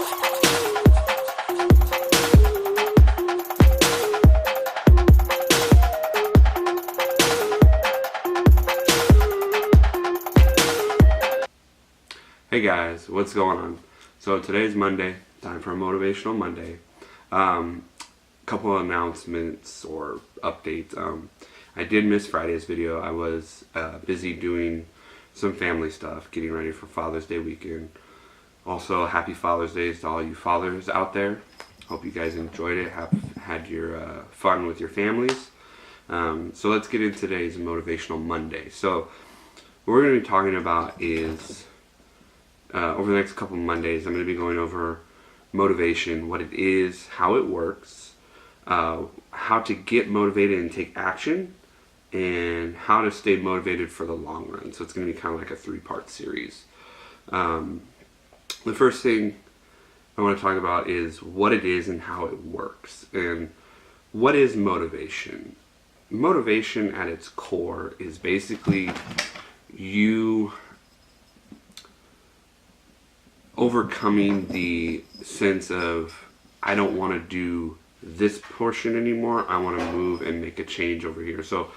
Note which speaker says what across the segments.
Speaker 1: Hey guys, what's going on? So today's Monday, time for a Motivational Monday. Couple of announcements or updates. I did miss Friday's video. I was busy doing some family stuff, getting ready for Father's Day weekend. Also, happy Father's Day to all you fathers out there. Hope you guys enjoyed it, have had your fun with your families. So let's get into today's Motivational Monday. So what we're going to be talking about is over the next couple of Mondays, I'm going to be going over motivation, what it is, how it works, how to get motivated and take action, and how to stay motivated for the long run. So it's going to be kind of like a 3-part series. The first thing I want to talk about is what it is and how it works. And what is motivation? Motivation at its core is basically you overcoming the sense of, I don't want to do this portion anymore, I want to move and make a change over here. So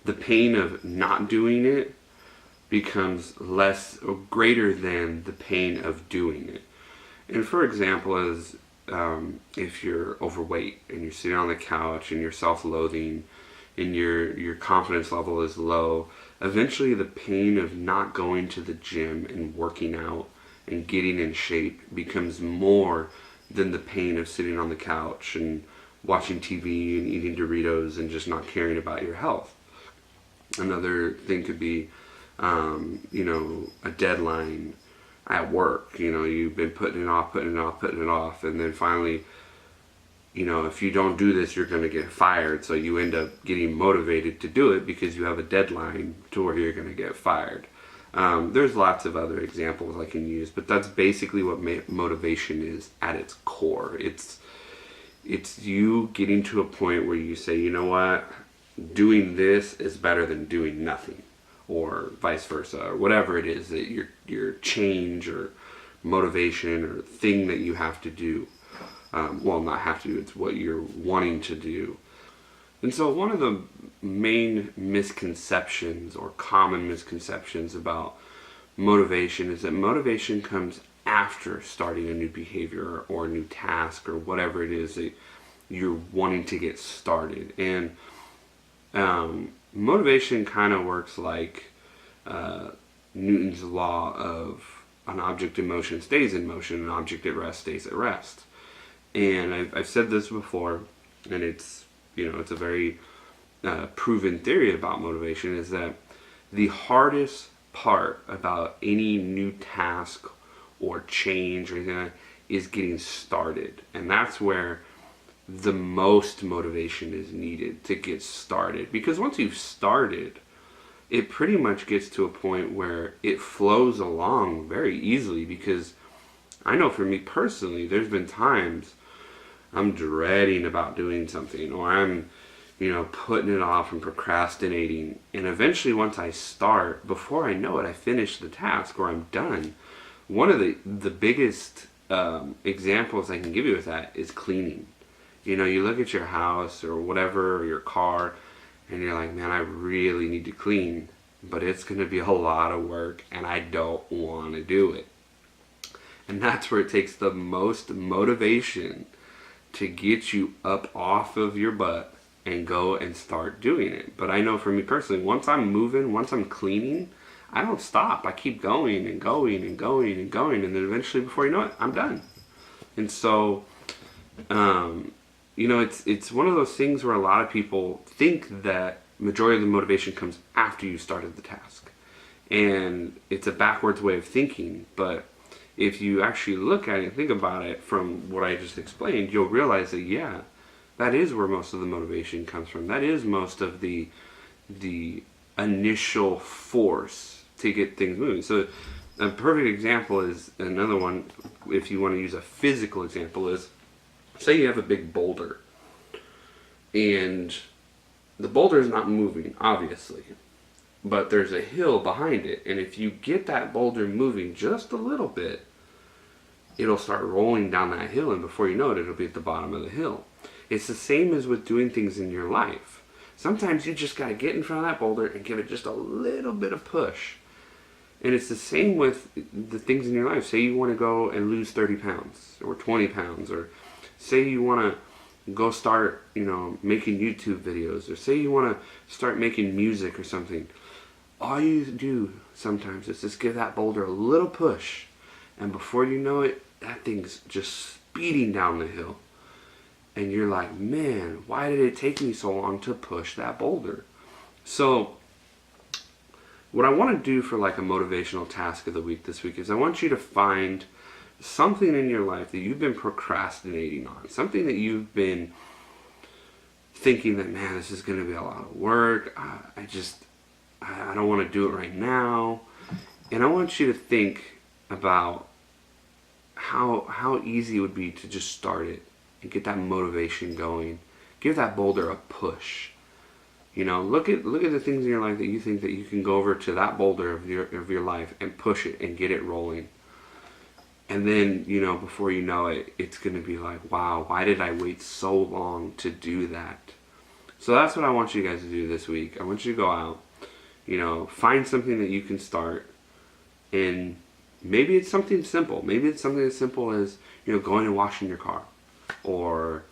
Speaker 1: the pain of not doing it becomes less or greater than the pain of doing it. And for example, as if you're overweight and you're sitting on the couch and you're self-loathing and your confidence level is low, eventually the pain of not going to the gym and working out and getting in shape becomes more than the pain of sitting on the couch and watching TV and eating Doritos and just not caring about your health. Another thing could be, a deadline at work. You've been putting it off, and then finally, if you don't do this, you're going to get fired. So you end up getting motivated to do it because you have a deadline to where you're going to get fired. There's lots of other examples I can use, but that's basically what motivation is at its core. It's you getting to a point where you say, you know what, doing this is better than doing nothing, or vice versa, or whatever it is that your change or motivation or thing that you have to do. Not have to do, it's what you're wanting to do. And so one of the main misconceptions or common misconceptions about motivation is that motivation comes after starting a new behavior or a new task or whatever it is that you're wanting to get started. And motivation kind of works like Newton's law of an object in motion stays in motion, an object at rest stays at rest. And I've said this before, and it's a very proven theory about motivation, is that the hardest part about any new task or change or anything like that is getting started. And that's where the most motivation is needed to get started. Because once you've started, it pretty much gets to a point where it flows along very easily. Because I know for me personally, there's been times I'm dreading about doing something, or I'm putting it off and procrastinating, and eventually once I start, before I know it, I finish the task or I'm done. One of the biggest examples I can give you with that is cleaning. You look at your house or whatever, or your car, and you're like, man, I really need to clean, but it's going to be a lot of work and I don't want to do it. And that's where it takes the most motivation to get you up off of your butt and go and start doing it. But I know for me personally, once I'm moving, once I'm cleaning, I don't stop. I keep going and going and going and going, and then eventually, before you know it, I'm done. And so, it's one of those things where a lot of people think that majority of the motivation comes after you started the task. And it's a backwards way of thinking, but if you actually look at it and think about it from what I just explained, you'll realize that, that is where most of the motivation comes from. That is most of the initial force to get things moving. So a perfect example is, another one, if you want to use a physical example, is say you have a big boulder and the boulder is not moving, obviously, but there's a hill behind it, and if you get that boulder moving just a little bit, it'll start rolling down that hill, and before you know it, it'll be at the bottom of the hill. It's the same as with doing things in your life. Sometimes you just got to get in front of that boulder and give it just a little bit of push. And it's the same with the things in your life. Say you want to go and lose 30 pounds or 20 pounds, or say you want to go start, making YouTube videos, or say you want to start making music or something. All you do sometimes is just give that boulder a little push, and before you know it, that thing's just speeding down the hill. And you're like, man, why did it take me so long to push that boulder? So what I want to do for like a motivational task of the week this week is I want you to find something in your life that you've been procrastinating on. Something that you've been thinking that, man, this is going to be a lot of work. I don't want to do it right now. And I want you to think about how easy it would be to just start it and get that motivation going. Give that boulder a push. Look at the things in your life that you think that you can go over to that boulder of your life and push it and get it rolling. And then, before you know it, it's going to be like, wow, why did I wait so long to do that? So that's what I want you guys to do this week. I want you to go out, find something that you can start. And maybe it's something simple. Maybe it's something as simple as, going and washing your car. Or,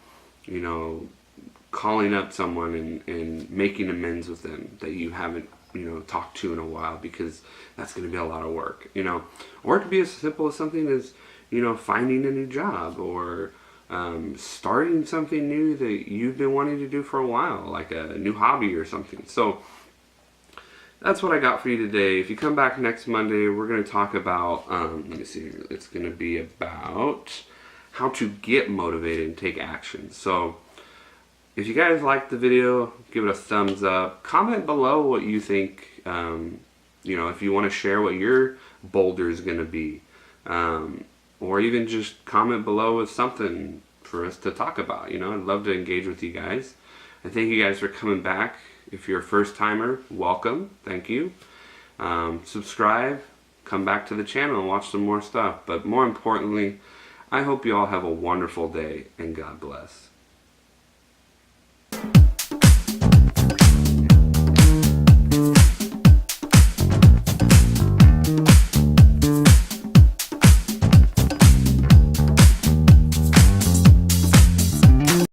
Speaker 1: calling up someone and making amends with them that you haven't, talked to in a while, because that's going to be a lot of work, Or it could be as simple as something as, finding a new job, or starting something new that you've been wanting to do for a while, like a new hobby or something. So that's what I got for you today. If you come back next Monday, we're going to talk about, let me see, it's going to be about how to get motivated and take action. So if you guys liked the video, give it a thumbs up. Comment below what you think, if you want to share what your boulder is going to be. Or even just comment below with something for us to talk about. I'd love to engage with you guys. I thank you guys for coming back. If you're a first timer, welcome. Thank you. Subscribe, come back to the channel and watch some more stuff. But more importantly, I hope you all have a wonderful day, and God bless.